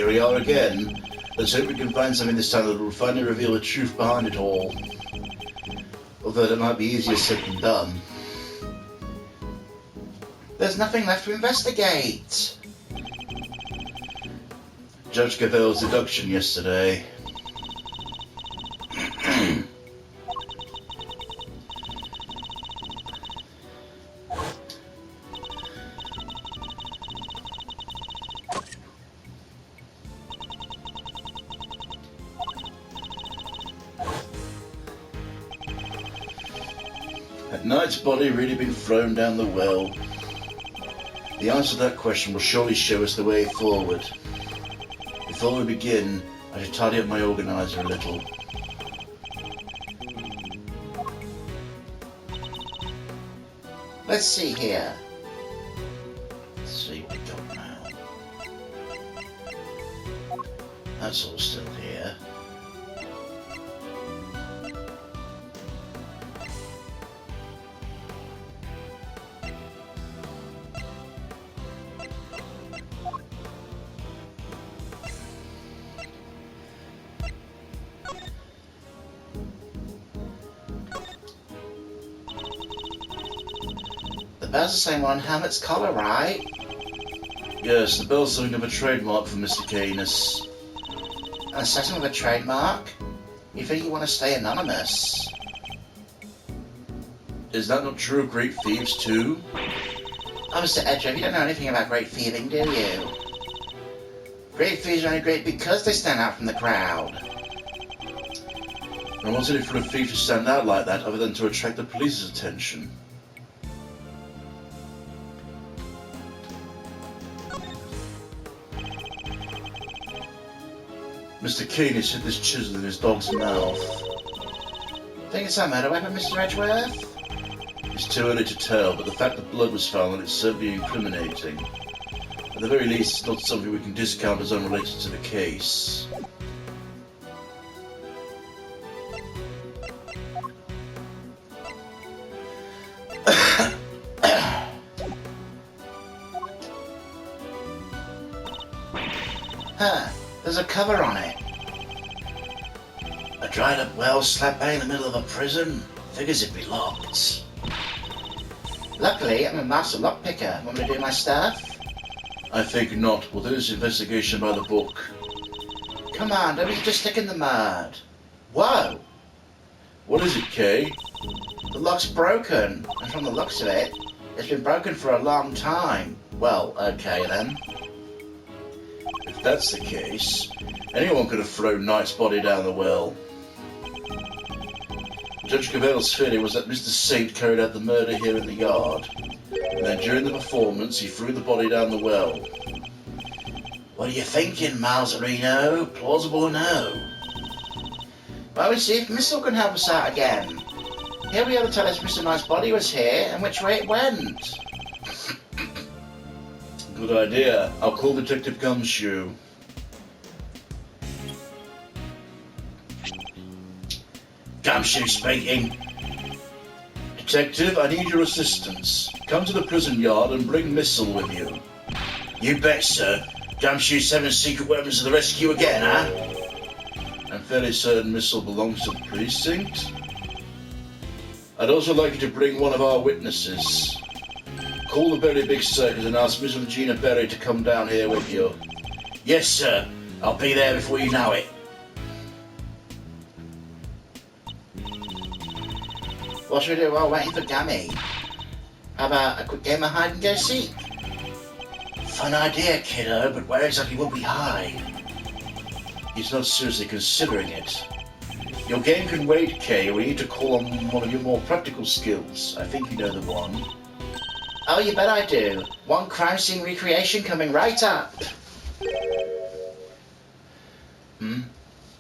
here we are again. Let's hope we can find something this time that will finally reveal the truth behind it all. Although that might be easier said than done. There's nothing left to investigate. Judge Cavell's deduction yesterday. Had Knight's body really been thrown down the well? The answer to that question will surely show us the way forward. Before we begin, I should tidy up my organizer a little. Let's see here. Let's see what we got now. That's all still here. The bell's the same one on Hamlet's collar, right? Yes, the bell's something of a trademark for Mr. Canis. An assassin with a trademark? You think you want to stay anonymous? Is that not true of great thieves too? Oh, Mr. Edger, you don't know anything about great thieving, do you? Great thieves are only great because they stand out from the crowd. And what's in it for a thief to stand out like that other than to attract the police's attention? Mr. Canis hid this chisel in his dog's mouth. Think it's a murder weapon, Mr. Edgeworth? It's too early to tell, but the fact that blood was found on it is certainly incriminating. At the very least, it's not something we can discount as unrelated to the case. Huh, there's a cover on it. A dried up well slap bang in the middle of a prison? Figures it'd be locked. Luckily, I'm a master lockpicker. Want me to do my stuff? I think not. We'll do this investigation by the book. Come on, don't be just stick in the mud. Whoa! What is it, Kay? The lock's broken, and from the looks of it, it's been broken for a long time. Well, okay then. If that's the case, anyone could have thrown Knight's body down the well. Judge Cavell's theory was that Mr. Saint carried out the murder here in the yard, and then during the performance he threw the body down the well. What are you thinking, Malzarino? Plausible or no? Well, we see if Missile can help us out again. He'll be able to tell us Mr. Knight's body was here and which way it went. Good idea. I'll call Detective Gumshoe. Gumshoe speaking. Detective, I need your assistance. Come to the prison yard and bring Missile with you. You bet, sir. Gumshoe summons secret weapons to the rescue again, huh? I'm fairly certain Missile belongs to the precinct. I'd also like you to bring one of our witnesses. Call the Berry Big Circus and ask Miss Regina Berry to come down here with you. Yes, sir. I'll be there before you know it. What should we do while waiting for Gummy? How about a quick game of hide and go seek? Fun idea, kiddo, but where exactly will we hide? He's not seriously considering it. Your game can wait, Kay. We need to call on one of your more practical skills. I think you know the one. Oh, you bet I do. One crime scene recreation coming right up.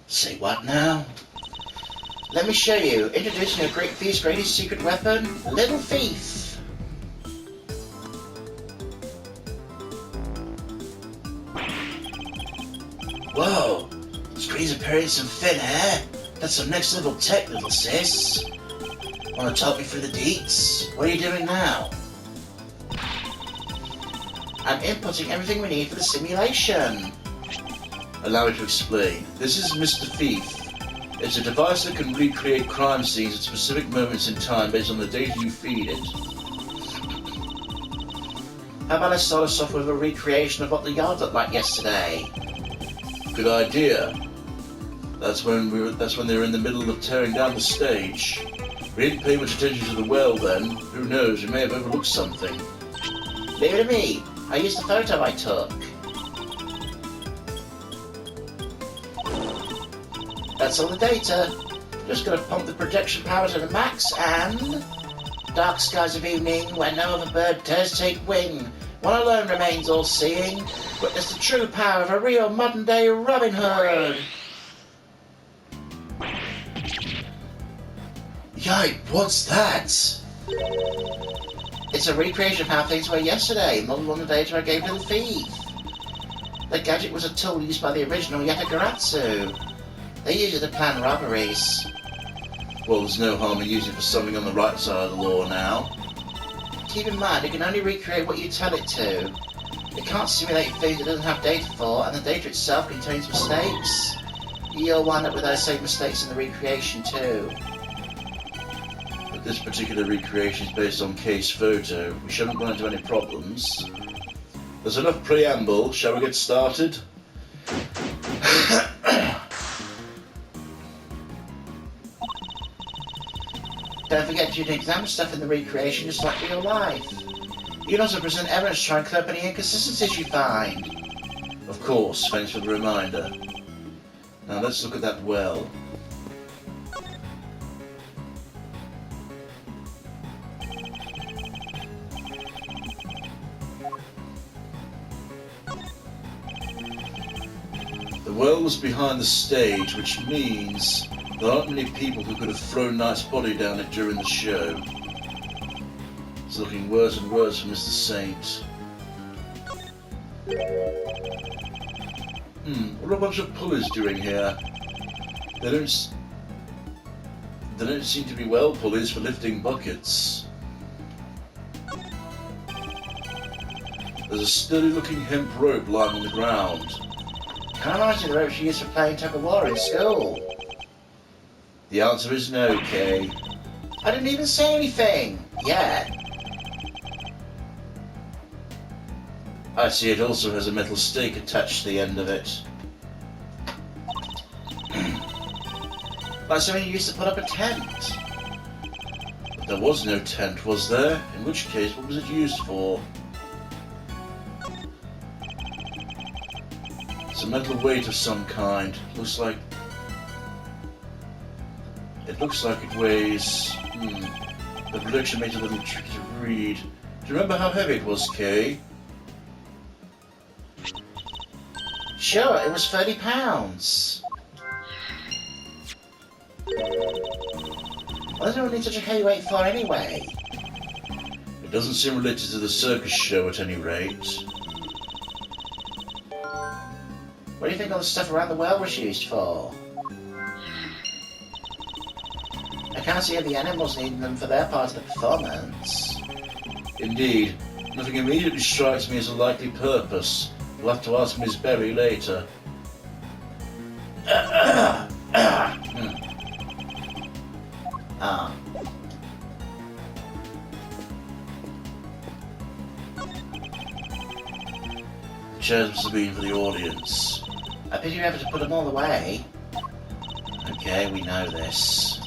Say what now? Let me show you. Introducing a great thief's greatest secret weapon, Little Thief. Whoa! Screen's appearing some thin air. That's some next level tech, little sis. Wanna talk me through the deets? What are you doing now? I'm inputting everything we need for the simulation. Allow me to explain. This is Mr. Thief. It's a device that can recreate crime scenes at specific moments in time based on the data you feed it. How about I start us off with a recreation of what the yard looked like yesterday? Good idea. That's when they were in the middle of tearing down the stage. We didn't pay much attention to the well then. Who knows, we may have overlooked something. Leave it to me. I used the photo I took. That's all the data. Just gonna pump the projection power to the max and... Dark skies of evening, where no other bird dares take wing. One alone remains all-seeing. Witness the true power of a real modern-day Robin Hood. Yike, what's that? It's a recreation of how things were yesterday, modeled on the data I gave to the thief. The gadget was a tool used by the original Yatagarasu. They use it to plan robberies. Well, there's no harm in using it for something on the right side of the law now. Keep in mind, it can only recreate what you tell it to. It can't simulate things it doesn't have data for, and the data itself contains mistakes. You'll wind up with those same mistakes in the recreation too. But this particular recreation is based on case photo. We shouldn't run into any problems. There's enough preamble. Shall we get started? Don't forget you can examine stuff in the recreation just like real life. You can also present evidence to try and clear up any inconsistencies you find. Of course, thanks for the reminder. Now let's look at that well. The well was behind the stage, which means there aren't many people who could have thrown Knight's body down it during the show. It's looking worse and worse for Mr. Saint. What are a bunch of pullers doing here? They don't seem to be well pulleys for lifting buckets. There's a sturdy looking hemp rope lying on the ground. Kind of reminds me of the rope she used for playing tug of war in school. The answer is no, Kay. I didn't even say anything yet. I see it also has a metal stake attached to the end of it. Like somebody used to put up a tent. But there was no tent, was there? In which case, what was it used for? It's a metal weight of some kind. Looks like it weighs... The projection makes it a little tricky to read. Do you remember how heavy it was, Kay? Sure, it was 30 pounds. What do I need such a heavy weight for anyway? It doesn't seem related to the circus show at any rate. What do you think all the stuff around the well was used for? I can't see the animals needing them for their part of the performance. Indeed. Nothing immediately strikes me as a likely purpose. We'll have to ask Miss Berry later. The chairs must have been for the audience. I pity you're having to put them all away. Okay, we know this.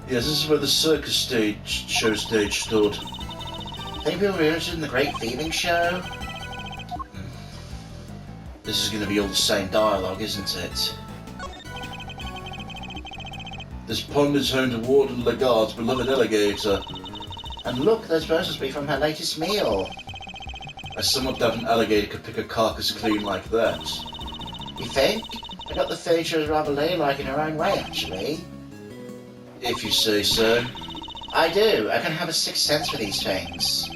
Yes, this is where the circus show stage stood. Think people were interested in the Great Thieving Show? This is going to be all the same dialogue, isn't it? This pond is home to Warden Lagarde's beloved alligator. And look, those bones must be from her latest meal. I somewhat doubt an alligator could pick a carcass clean like that. You think? I got the feeling she was rather ladylike in her own way, actually. If you say so. I do. I can have a sixth sense for these things.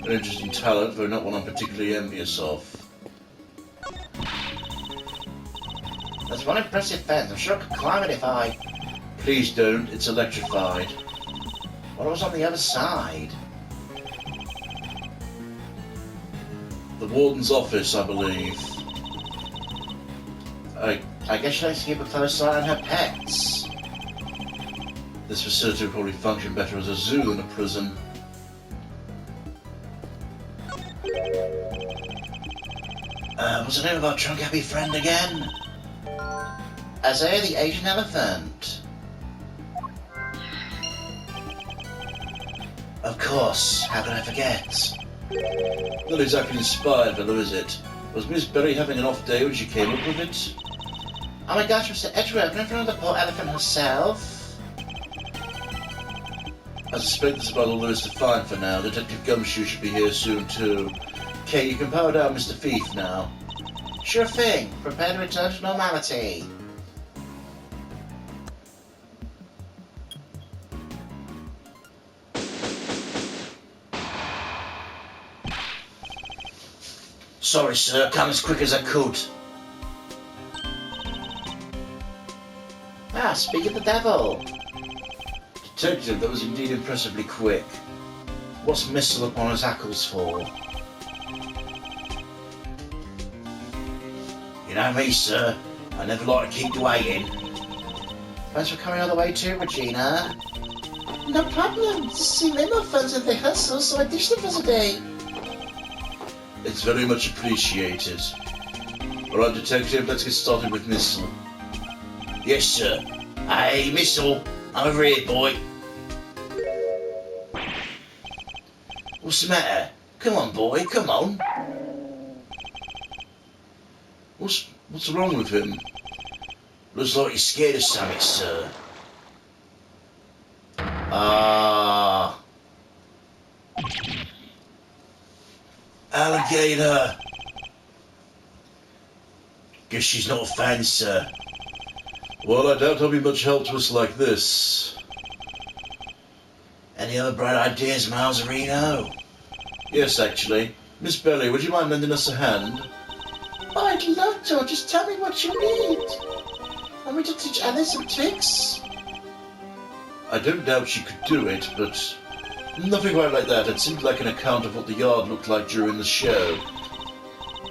An interesting talent, though not one I'm particularly envious of. There's one impressive fence. I'm sure I could climb it if I... Please don't, it's electrified. What was on the other side? The warden's office, I believe. I guess she likes to keep a close eye on her pets. This facility would probably function better as a zoo than a prison. What's the name of our trunk-happy friend again? Isaiah the Asian elephant. Of course, how could I forget? Not exactly inspired, fellow, is it? Was Miss Berry having an off day when she came up with it? Oh my gosh, Mr. Edgeworth, in front of the poor elephant herself. I suspect that's about all there is to find for now. Detective Gumshoe should be here soon, too. Kay, you can power down Mr. Thief now. Sure thing. Prepare to return to normality. Sorry, sir. Come as quick as I could. Ah, speak of the devil. Detective, that was indeed impressively quick. What's Missile upon his hackles for? You know me, sir. I never like to keep you waiting. Thanks for coming all the way too, Regina. No problem. This is way more fun than the hustle, so I ditched them for the day. It's very much appreciated. Alright, Detective, let's get started with Missile. Yes, sir. Hey, Missile. I'm over here, boy. What's the matter? Come on, boy, come on. What's wrong with him? Looks like he's scared of something, sir. Alligator. Guess she's not a fan, sir. Well, I doubt he'll be much help to us like this. Any other bright ideas, Miles Reno? Yes, actually. Miss Berry, would you mind lending us a hand? Oh, I'd love to. Just tell me what you need. Want me to teach Alice some tricks? I don't doubt she could do it, but nothing quite like that. It seemed like an account of what the yard looked like during the show.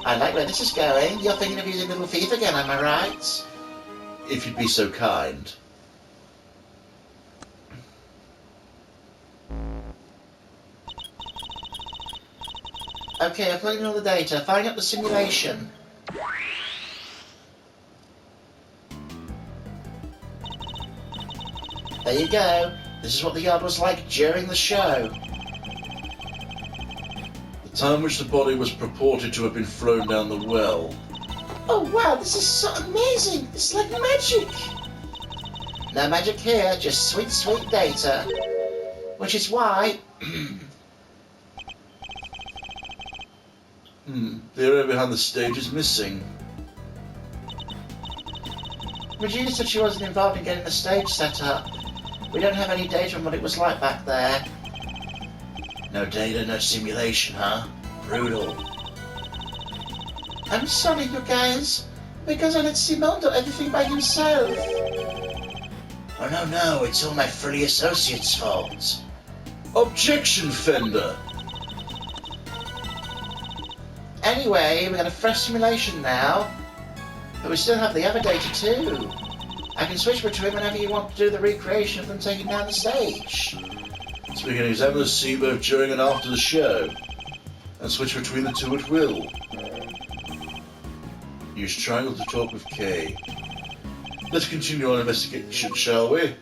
I like where this is going. You're thinking of using Little Thief again, am I right? If you'd be so kind. Okay, I'm plugging all the data. Firing up the simulation. There you go. This is what the yard was like during the show. The time which the body was purported to have been thrown down the well. Oh wow, this is so amazing! It's like magic! No magic here, just sweet, sweet data. Which is why... The area behind the stage is missing. Regina said she wasn't involved in getting the stage set up. We don't have any data on what it was like back there. No data, no simulation, huh? Brutal. I'm sorry, you guys. Because I let Simone do everything by himself. Oh, no, it's all my frilly associate's fault. Objection, Fender! Anyway, we got a fresh simulation now. But we still have the other data too. I can switch between whenever you want to do the recreation of them taking down the stage. So we can examine the scene both during and after the show, and switch between the two at will. Use triangle to talk with Kay. Let's continue our investigation, shall we?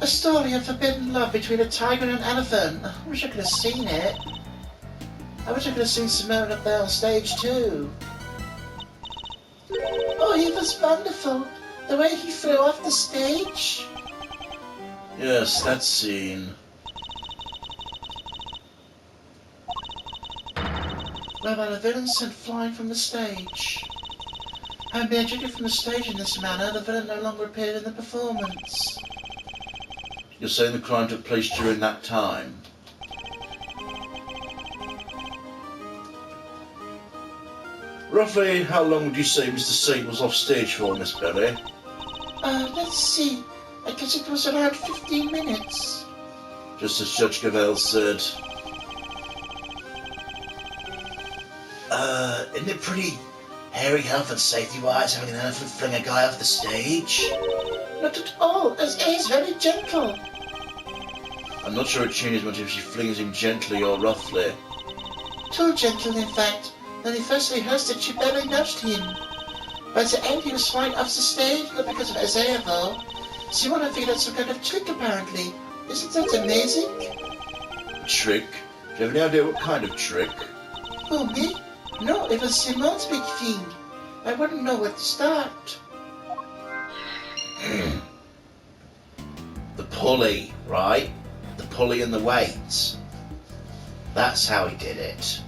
A story of forbidden love between a tiger and an elephant. I wish I could have seen it. I wish I could have seen Simone up there on stage too. Oh, he was wonderful. The way he flew off the stage. Yes, that scene. Whereby the villain sent flying from the stage. Having been ejected from the stage in this manner, the villain no longer appeared in the performance. You're saying the crime took place during that time? Roughly how long would you say Mr. Saint was off stage for, Miss Berry? Let's see. I guess it was around 15 minutes. Just as Judge Cavell said. Isn't it pretty hairy health and safety-wise having an elephant fling a guy off the stage? Not at all, as A is very gentle. I'm not sure it changes much if she flings him gently or roughly. Too gentle, in fact. When he first rehearsed it, she barely nudged him. By the end, he was flying off the stage, not because of Isaiah, though. Simona figured out some kind of trick, apparently. Isn't that amazing? Trick? Do you have any idea what kind of trick? Who, me? No, it was Simone's big thing. I wouldn't know where to start. The pulley, right? The pulley and the weights. That's how he did it.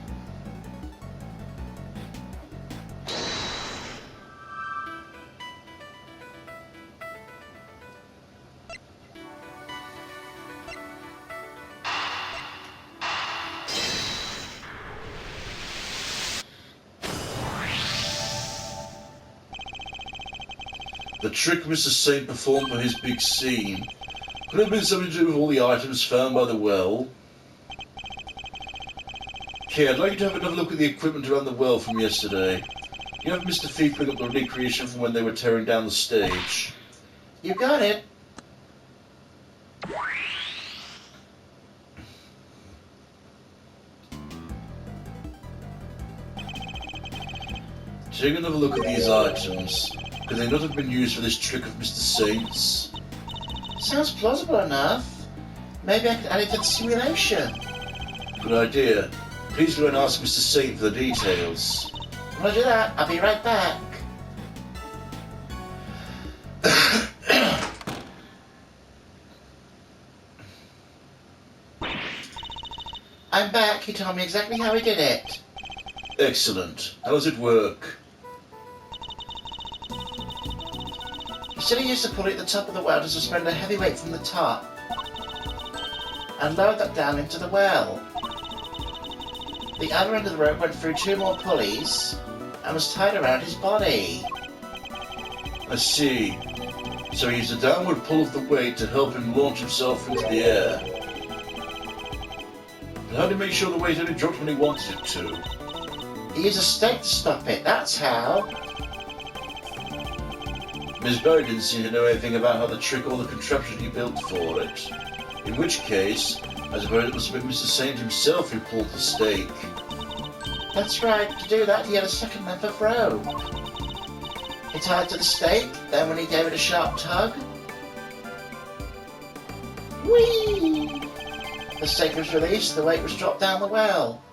The trick Mr. Saint performed for his big scene could have been something to do with all the items found by the well. Okay, I'd like you to have another look at the equipment around the well from yesterday. You have Mr. Thief bring up the recreation from when they were tearing down the stage. You got it. Take another look at these items. Could they not have been used for this trick of Mr. Saint's? Sounds plausible enough. Maybe I could add it to the simulation. Good idea. Please go and ask Mr. Saint for the details. I'll do that. I'll be right back. I'm back. He told me exactly how he did it. Excellent. How does it work? He said he used to pulley at the top of the well to suspend a heavy weight from the top and lowered that down into the well. The other end of the rope went through 2 more pulleys and was tied around his body. I see. So he used a downward pull of the weight to help him launch himself into the air. But how did he make sure the weight only dropped when he wanted it to? He used a stake to stop it, that's how. Miss Berry didn't seem to know anything about how the trick or the contraption he built for it. In which case, I suppose it must have been Mr. Saint himself who pulled the stake. That's right, to do that he had a second length of rope. He tied it to the stake, then when he gave it a sharp tug... Whee! The stake was released, the weight was dropped down the well.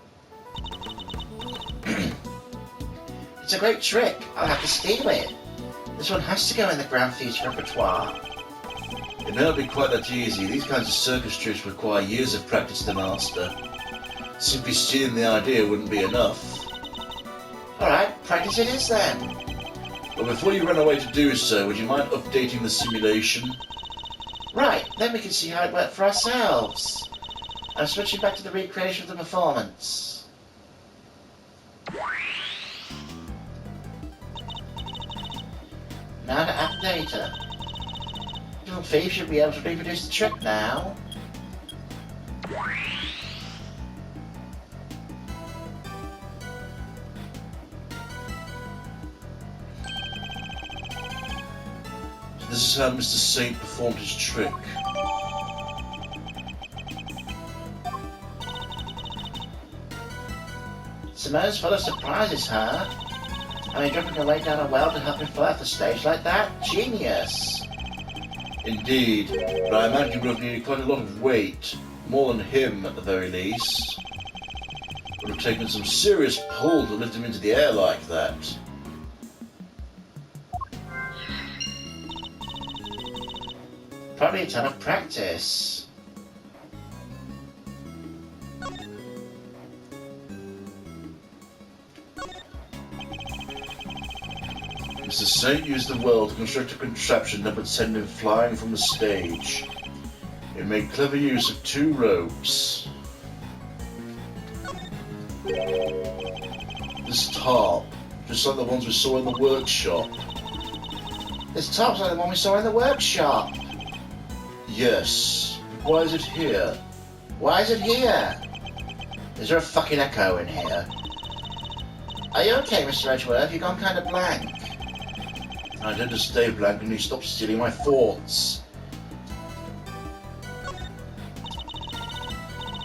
It's a great trick, I'll have to steal it. This one has to go in the Grand Thieves repertoire. It may not be quite that easy. These kinds of circus tricks require years of practice to master. Simply stealing the idea wouldn't be enough. Alright, practice it is then. But before you run away to do so, would you mind updating the simulation? Right, then we can see how it worked for ourselves. I'm switching back to the recreation of the performance. Now to app data. Little Thief should be able to reproduce the trick now. So this is how Mr. Saint performed his trick. Simone's full of surprises, huh? I mean, dropping a weight down a well to help him fly off the stage like that? Genius! Indeed, but I imagine you would have needed quite a lot of weight, more than him at the very least. Would have taken some serious pull to lift him into the air like that. Probably a ton of practice. Mr. Saint used the well to construct a contraption that would send him flying from the stage. It It made clever use of 2 ropes. This tarp, just like the ones we saw in the workshop. This tarp's like the one we saw in the workshop. Yes. Why is it here? Why is it here? Is there a fucking echo in here? Are you okay, Mr. Edgeworth? You've gone kind of blank. I tend to stay blank when you stop stealing my thoughts.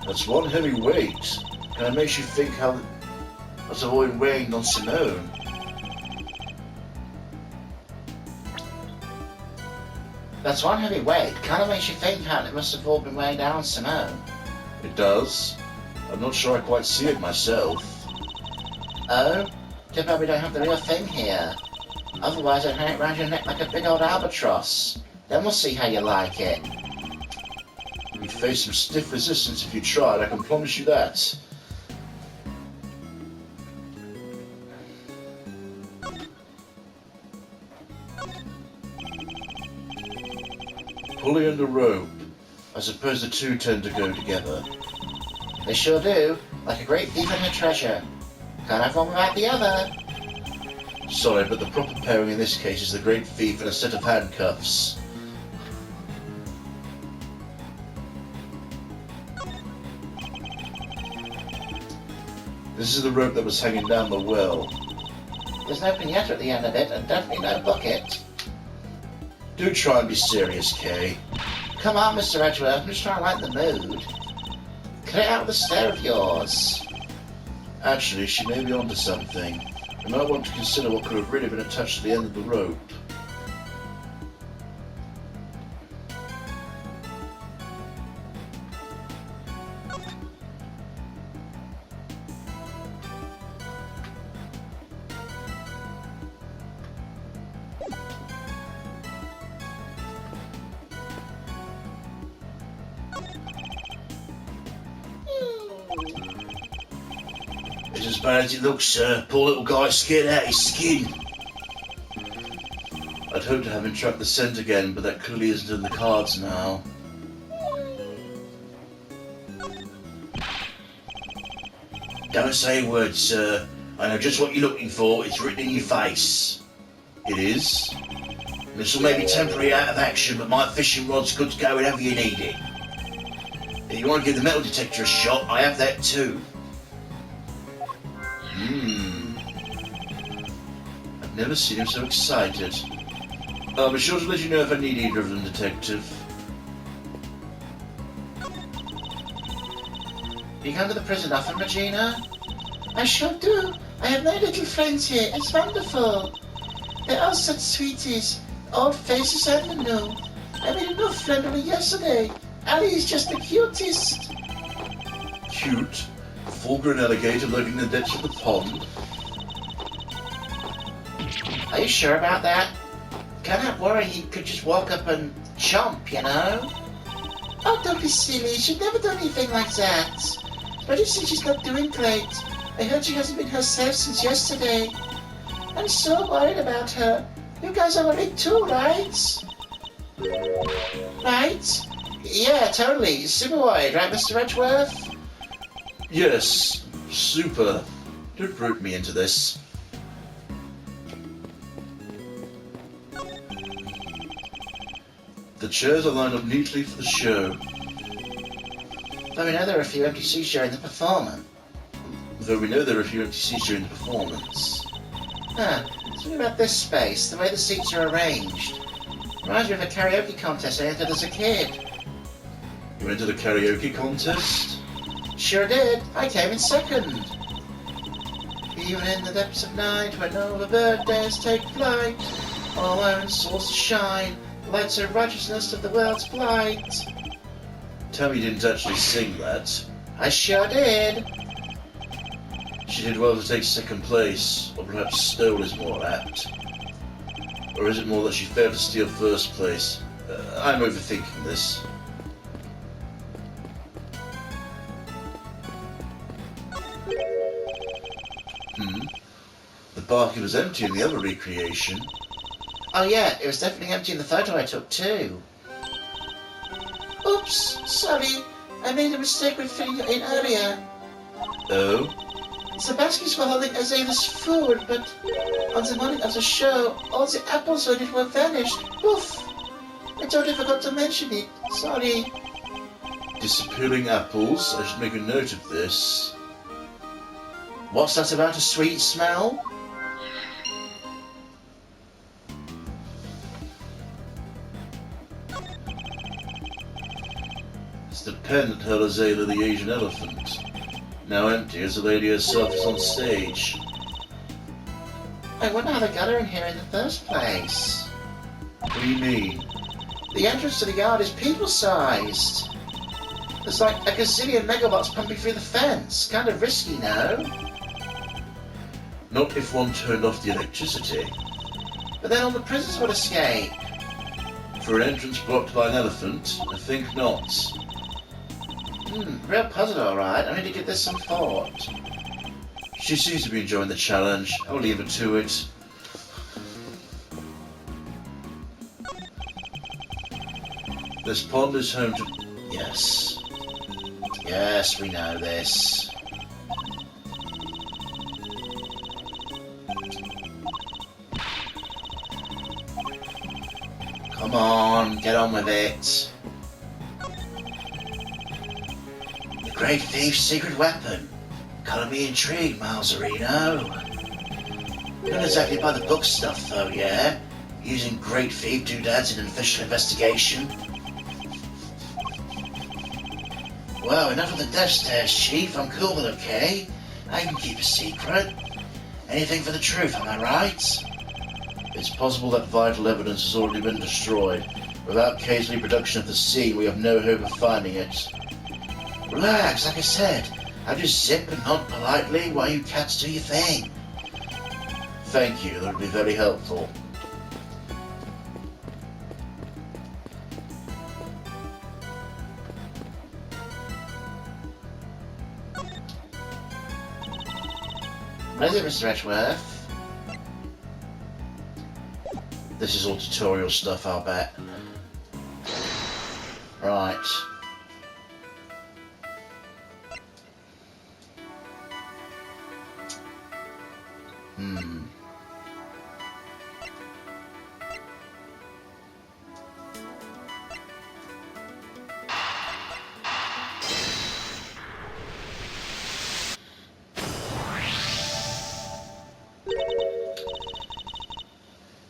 That's one heavy weight. And it makes you think how that's avoid weighing on Simone. That's one heavy weight. Kind of makes you think how it must have all been weighing down on Simone. It does. I'm not sure I quite see it myself. Oh? Too bad we don't have the real thing here. Otherwise I'd hang it round your neck like a big old albatross. Then we'll see how you like it. You'd face some stiff resistance if you tried, I can promise you that. Pulley and a rope. I suppose the 2 tend to go together. They sure do. Like a great thief and a treasure. Can't have one without the other. Sorry, but the proper pairing in this case is the great thief and a set of handcuffs. This is the rope that was hanging down the well. There's no pinata at the end of it, and definitely no bucket. Do try and be serious, Kay. Come on, Mr. Edgeworth, I'm just trying to lighten the mood. Cut it out with the stare of yours. Actually, she may be onto something. You might want to consider what could have really been attached to the end of the rope. It's as bad as it looks, sir. Poor little guy scared out his skin. I'd hoped to have him track the scent again, but that clearly isn't in the cards now. Don't say a word, sir. I know just what you're looking for. It's written in your face. It is? This will may be temporary out of action, but my fishing rod's good to go whenever you need it. If you want to give the metal detector a shot, I have that too. I've never seen him so excited. I'll be sure to let you know if I need either of them, Detective. You come to the prison often, Regina? I sure do. I have my little friends here. It's wonderful. They're all such sweeties. Old faces and the new. I made a new friend only yesterday. Ali is just the cutest. Cute? A full-grown alligator lurking in the depths of the pond? Are you sure about that? Kind of worry he could just walk up and chomp, you know? Oh, don't be silly. She'd never do anything like that. But you see, she's not doing great. I heard she hasn't been herself since yesterday. I'm so worried about her. You guys are worried too, right? Right? Yeah, totally. Super worried, right, Mr. Edgeworth? Yes, super. Don't rope me into this. The chairs are lined up neatly for the show. Though we know there are a few empty seats during the performance. Huh, something about this space, the way the seats are arranged. Reminds me of a karaoke contest I entered as a kid. You entered a karaoke contest? Sure did. I came in second. Even in the depths of night, when all the bird dares take flight, all iron souls shine, lights of righteousness of the world's blight. Tell me you didn't actually sing that. I sure did. She did well to take second place, or perhaps stole is more apt. Or is it more that she failed to steal first place? I'm overthinking this. The barking was empty in the other recreation. Oh yeah, it was definitely empty in the photo I took too. Oops, sorry. I made a mistake with filling it in earlier. Oh? The baskets were holding Azalea's food, but on the morning of the show, all the apples on it were vanished. Poof! I totally forgot to mention it. Sorry. Disappearing apples. I should make a note of this. What's that about a sweet smell? It's the pen that held Azalea the Asian elephant. Now empty as the lady herself is on stage. I wonder how they got her in here in the first place. What do you mean? The entrance to the yard is people-sized. There's like a gazillion megabots pumping through the fence. Kind of risky, no? Not if one turned off the electricity. But then all the prisoners would escape. For an entrance blocked by an elephant, I think not. Real puzzle, alright. I need to give this some thought. She seems to be enjoying the challenge. I'll leave her to it. This pond is home to... Yes. Yes, we know this. Come on, get on with it. The Great Thief's secret weapon. Gotta be intrigued, Malzerino. Not exactly by the book stuff, though, yeah? Using Great Thief doodads in an official investigation. Well, enough of the death stares, Chief. I'm cool with okay. I can keep a secret. Anything for the truth, am I right? It's possible that vital evidence has already been destroyed. Without case reproduction of the scene, we have no hope of finding it. Relax, like I said. I'll just zip and nod politely while you cats do your thing. Thank you, that would be very helpful. What is it, Mr. Edgeworth? This is all tutorial stuff, I'll bet. Right.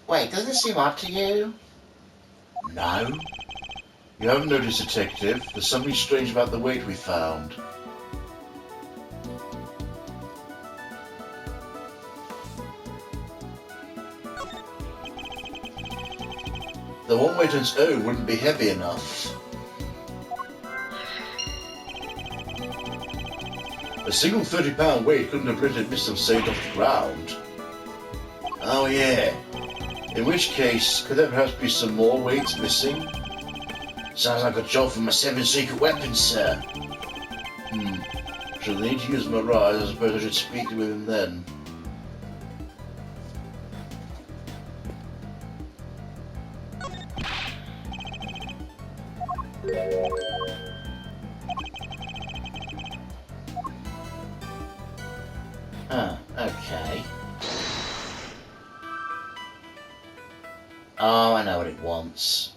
Wait, doesn't it seem odd to you? No? You haven't noticed, Detective. There's something strange about the weight we found. The one weight on its own wouldn't be heavy enough. A single 30-pound weight couldn't have lifted Mr. Saint off the ground. Oh, yeah. In which case, could there perhaps be some more weights missing? Sounds like a job for my 7 secret weapons, sir. Shall I need to use my rise? I suppose I should speak with him then. Okay. Oh, I know what it wants.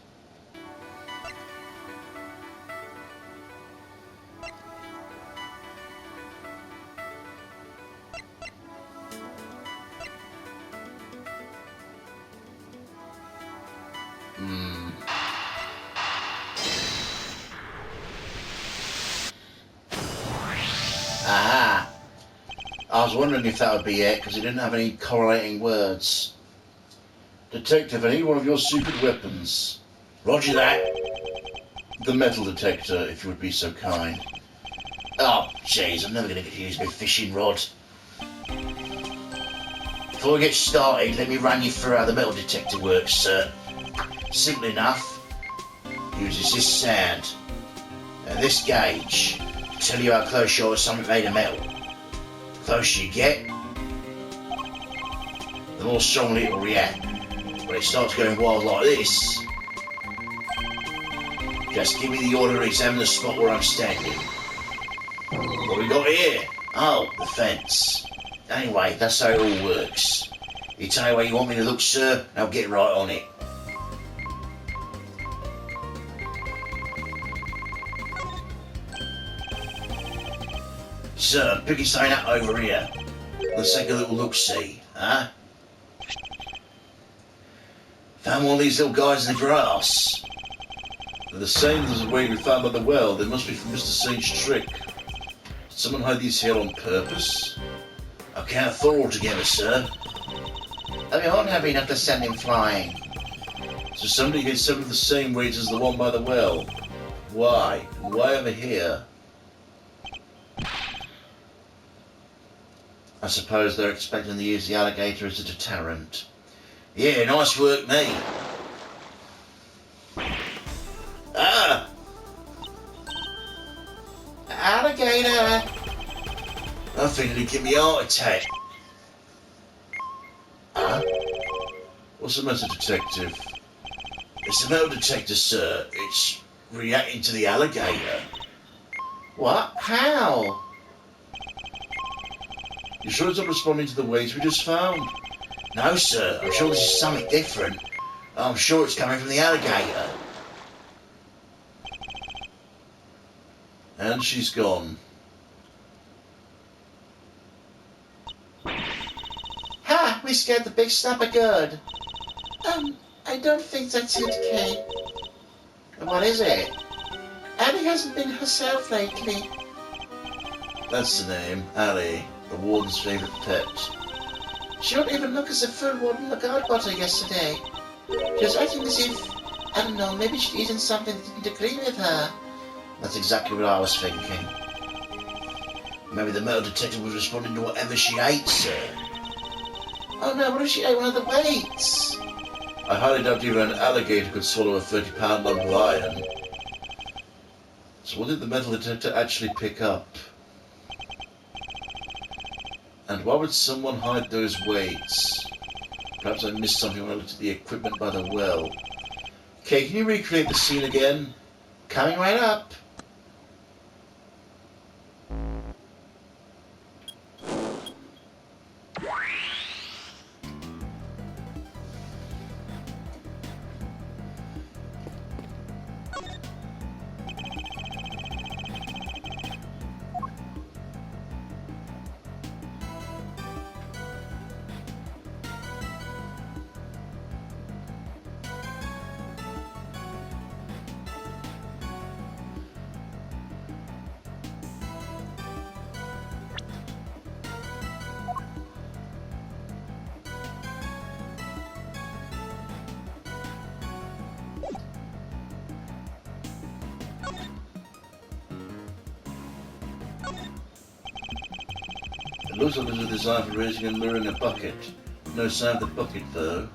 Aha! I was wondering if that would be it, because it didn't have any correlating words. Detective, I need one of your secret weapons. Roger that. The metal detector, if you would be so kind. Oh, jeez, I'm never going to get used with fishing rod. Before we get started, let me run you through how the metal detector works, sir. Simple enough. Uses this sound and this gauge to tell you how close you are to something made of metal. The closer you get, the more strongly it will react. When it starts going wild like this, Just give me the order to examine the spot where I'm standing. What we got here? Oh, the fence. Anyway, that's how it all works. You tell me where you want me to look, sir, and I'll get right on it. Sir, pick your sign up over here. Let's take a little look-see, huh? Found one of these little guys in the grass. They're the same as the way we found by the well. They must be from Mr. Saint's trick. Did someone hide these here on purpose? I can't thaw altogether, sir. They won't have enough to send him flying. So somebody gets some of the same weight as the one by the well. Why? And why over here? I suppose they're expecting to use the alligator as a deterrent. Yeah, nice work, mate. Ah! Alligator! I think it'll give me a heart attack. Huh? What's the matter, detective? It's a metal detector, sir. It's reacting to the alligator. What? How? You sure it's not responding to the weight we just found? No, sir. I'm sure this is something different. I'm sure it's coming from the alligator. And she's gone. Ha! We scared the big snapper good. I don't think that's it, Kate. What is it? Annie hasn't been herself lately. That's the name, Allie, the warden's favourite pet. She wouldn't even look as a full warden the guard butter yesterday. She was acting as if, I don't know, maybe she'd eaten something that didn't agree with her. That's exactly what I was thinking. Maybe the metal detector was responding to whatever she ate, sir. Oh no, what if she ate one of the weights? I highly doubt even an alligator could swallow a 30-pound lump of iron. So what did the metal detector actually pick up? And why would someone hide those weights? Perhaps I missed something when I looked at the equipment by the well. Okay, can you recreate the scene again? Coming right up. It looks like there's a design for raising and lowering a bucket. No sign of the bucket, though.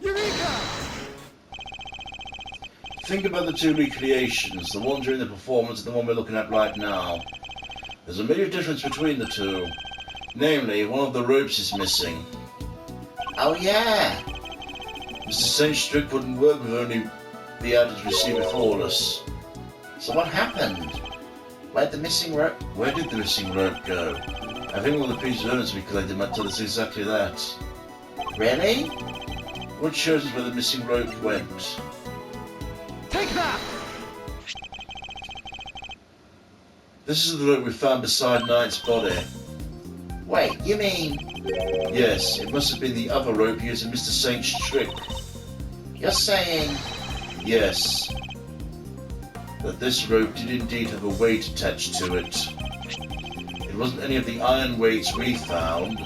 Eureka! Think about the two recreations, the one during the performance and the one we're looking at right now. There's a major difference between the two. Namely, one of the ropes is missing. Oh yeah. Mr. St. Strict wouldn't work with only the items we see before us. So what happened? Where'd the missing rope? Where did the missing rope go? I think one of the pieces of evidence we collected might tell us exactly that. Really? What shows us where the missing rope went? Take that! This is the rope we found beside Knight's body. Wait, you mean Yes, it must have been the other rope used in Mr. Saint's trick. you're saying Yes. That this rope did indeed have a weight attached to it. It wasn't any of the iron weights we found.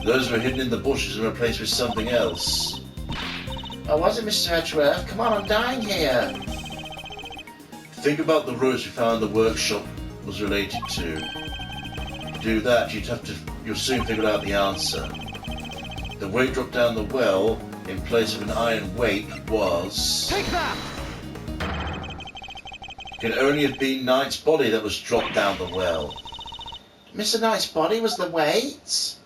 Those were hidden in the bushes and replaced with something else. oh, was it Mr. Edgeworth? Come on, I'm dying here. Think about the ropes we found the workshop was related to. To do that, you'll soon figure out the answer. The weight dropped down the well in place of an iron weight was... Take that! It can only have been Knight's body that was dropped down the well. Mr. Knight's body was the weights?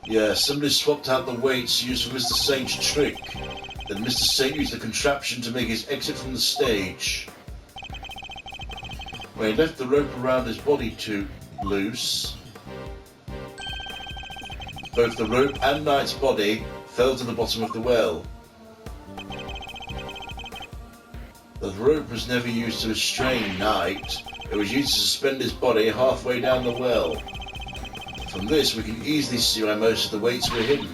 Yeah, somebody swapped out the weights used for Mr. Saint's trick. Then Mr. Saint used the contraption to make his exit from the stage. When he left the rope around his body too loose, both the rope and Knight's body fell to the bottom of the well. The rope was never used to restrain Knight. It was used to suspend his body halfway down the well. From this, we can easily see why most of the weights were hidden.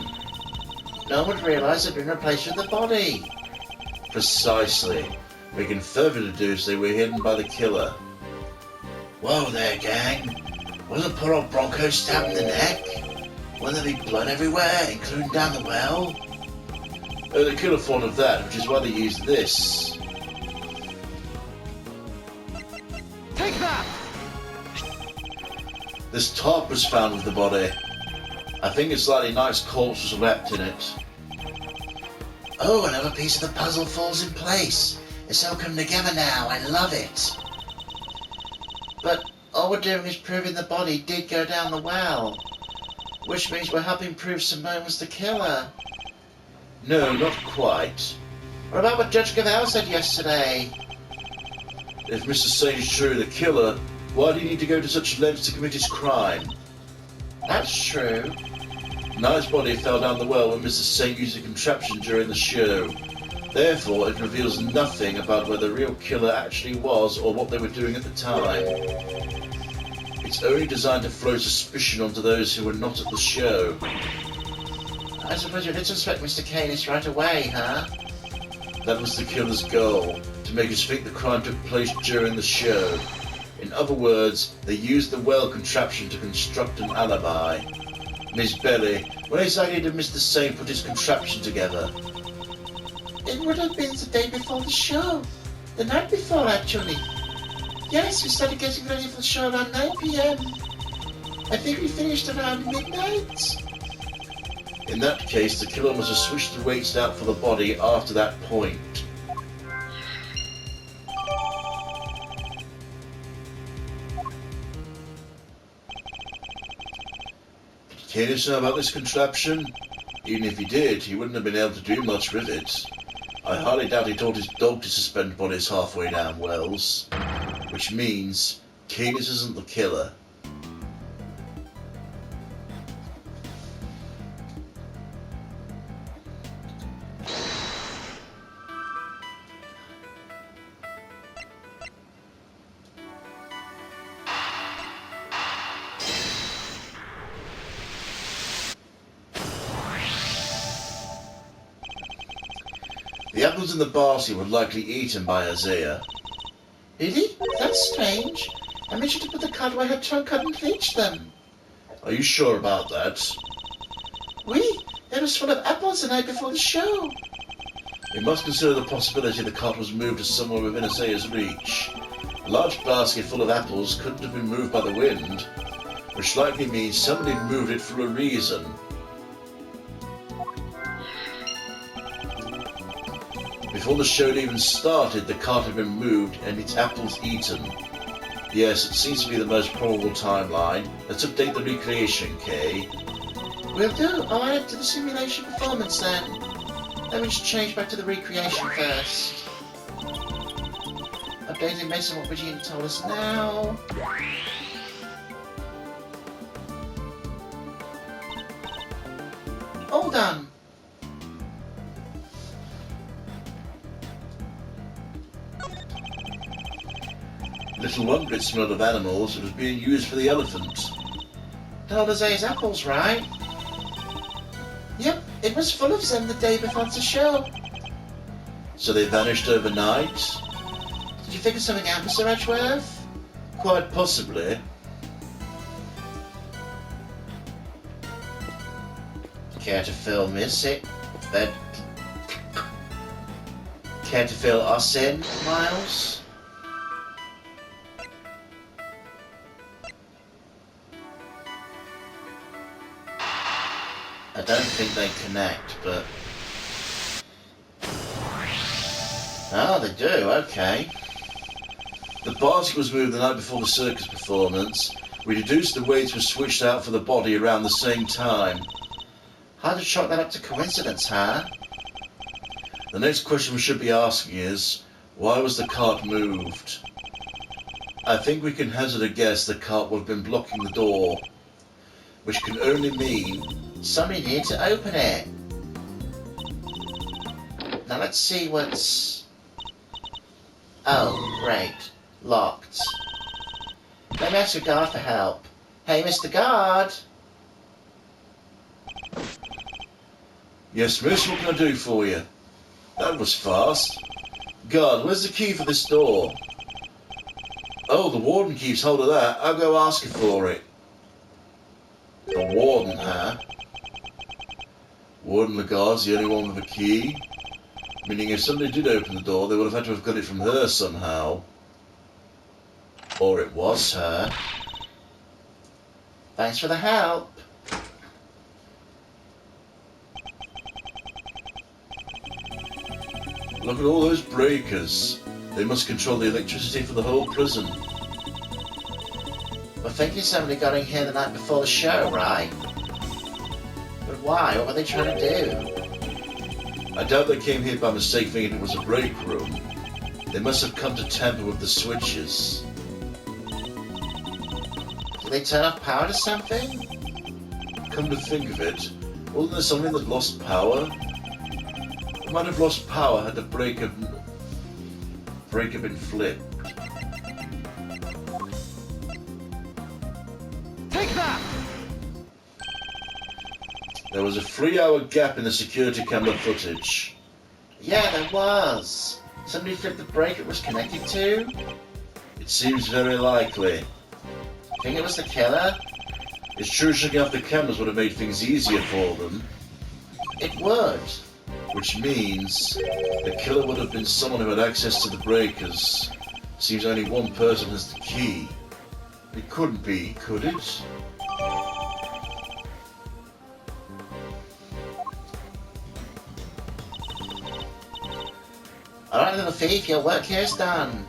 No one realised they'd been replaced with the body. Precisely. We can further deduce they were hidden by the killer. Whoa there, gang. Wasn't poor old Bronco stabbed in the neck? Wouldn't there be blood everywhere, including down the well? Oh, the killer thought of that, which is why they used this. Take that! This tarp was found with the body. I think it's likely Knight's corpse was wrapped in it. Oh, another piece of the puzzle falls in place. It's all come together now. I love it. But all we're doing is proving the body did go down the well. Which means we're helping prove Simone was the killer. No, not quite. What about what Judge Cavell said yesterday? If Mr. Saint is truly the killer, why do you need to go to such lengths to commit his crime? That's true. Knight's body fell down the well when Mr. Saint used a contraption during the show. Therefore, it reveals nothing about where the real killer actually was or what they were doing at the time. It's only designed to throw suspicion onto those who were not at the show. I suppose you did suspect Mr. Canis right away, huh? That was the killer's goal, to make us think the crime took place during the show. In other words, they used the well contraption to construct an alibi. Miss Belly, when exactly did Mr. Saint put his contraption together? It would have been the day before the show. The night before, actually. Yes, we started getting ready for the show around 9 p.m. I think we finished around midnight. In that case, the killer must have switched the weights out for the body after that point. Did Canis know about this contraption? Even if he did, he wouldn't have been able to do much with it. I highly doubt he taught his dog to suspend bodies halfway down wells. Which means Canis isn't the killer. The apples in the basket were likely eaten by Isaiah. Really? That's strange. I mentioned to put the card where her trunk couldn't reach them. Are you sure about that? Oui, it was full of apples the night before the show. We must consider the possibility the cart was moved to somewhere within Isaiah's reach. A large basket full of apples couldn't have been moved by the wind, which likely means somebody moved it for a reason. Before the show had even started, the cart had been moved and its apples eaten. Yes, it seems to be the most probable timeline. Let's update the recreation, Kay. Will do. I'll add it to the simulation performance then. Let me just change back to the recreation first. Updating based on what Regina told us now. All done. Little wonder it smelled of animals. It was being used for the elephant. Told Isaiah's apples, right? Yep, it was full of them the day before the show. So they vanished overnight? Did you figure something out, Mr. Edgeworth? Quite possibly. Care to fill Miss it? Care to fill us in, Miles? I don't think they connect, but... Oh, they do, okay. The party was moved the night before the circus performance. We deduced the weights were switched out for the body around the same time. Hard to chalk that up to coincidence, huh? The next question we should be asking is, why was the cart moved? I think we can hazard a guess the cart would have been blocking the door, which can only mean somebody needed to open it. Now let's see what's... Oh, great. Locked. Let me ask the guard for help. Hey, Mr. Guard! Yes, miss, what can I do for you? That was fast. Guard, where's the key for this door? Oh, the warden keeps hold of that. I'll go ask her for it. The warden, huh? Warden Lagarde's the only one with a key? Meaning if somebody did open the door, they would have had to have got it from her somehow. Or it was her. Thanks for the help. Look at all those breakers. They must control the electricity for the whole prison. We're thinking somebody got in here the night before the show, right? But why? What were they trying to do? I doubt they came here by mistake thinking it was a break room. They must have come to tamper with the switches. Did they turn off power to something? Come to think of it, wasn't there something that lost power? It might have lost power had the breaker been flipped. Take that! There was a 3-hour gap in the security camera footage. Yeah, there was. Somebody flipped the breaker it was connected to? It seems very likely. Think it was the killer? It's true shutting off the cameras would have made things easier for them. It would. Which means the killer would have been someone who had access to the breakers. Seems only one person has the key. It couldn't be, could it? Alright, little thief, your work here is done.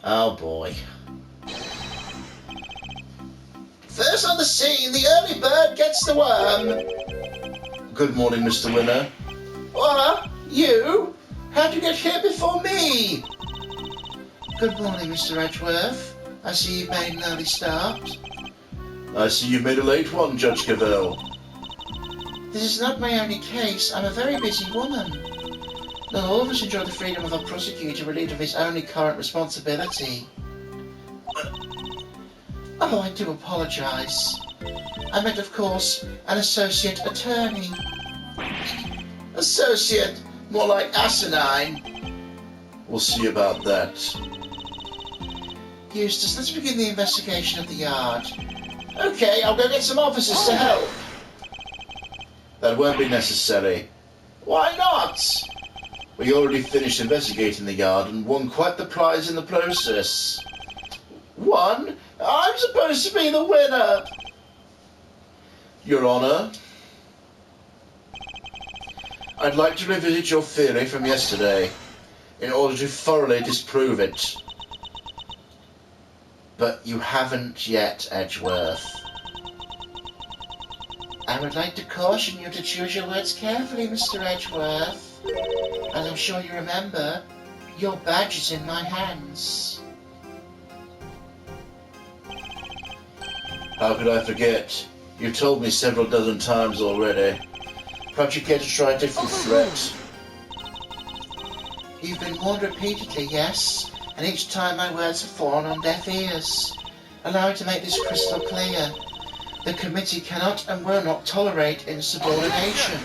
Oh boy. First on the scene, the early bird gets the worm. Good morning, Mr. Winner. What? You? How'd you get here before me? Good morning, Mr. Edgeworth. I see you've made an early start. I see you've made a late one, Judge Cavell. This is not my only case. I'm a very busy woman. Now, all of us enjoy the freedom of our prosecutor relieved of his only current responsibility. Oh, I do apologise. I meant, of course, an associate attorney. Associate? More like asinine. We'll see about that. Eustace, let's begin the investigation of the yard. Okay, I'll go get some officers to help. That won't be necessary. Why not? We already finished investigating the yard and won quite the prize in the process. Won? I'm supposed to be the winner. Your Honour, I'd like to revisit your theory from yesterday in order to thoroughly disprove it. But you haven't yet, Edgeworth. I would like to caution you to choose your words carefully, Mr. Edgeworth. As I'm sure you remember, your badge is in my hands. How could I forget? You've told me several dozen times already. Perhaps you care to try a different threat? You've been warned repeatedly, yes, and each time my words have fallen on deaf ears. Allow me to make this crystal clear. The committee cannot and will not tolerate insubordination.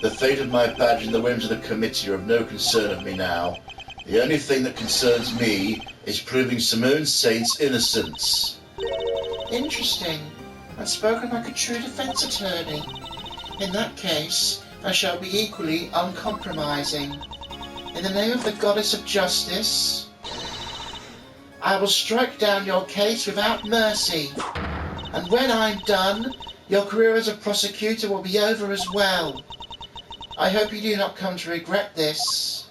The fate of my badge and the whims of the committee are of no concern of me now. The only thing that concerns me is proving Simone Saint's innocence. Interesting. I've spoken like a true defense attorney. In that case, I shall be equally uncompromising. in the name of the goddess of justice, I will strike down your case without mercy. And when I'm done, your career as a prosecutor will be over as well. I hope you do not come to regret this.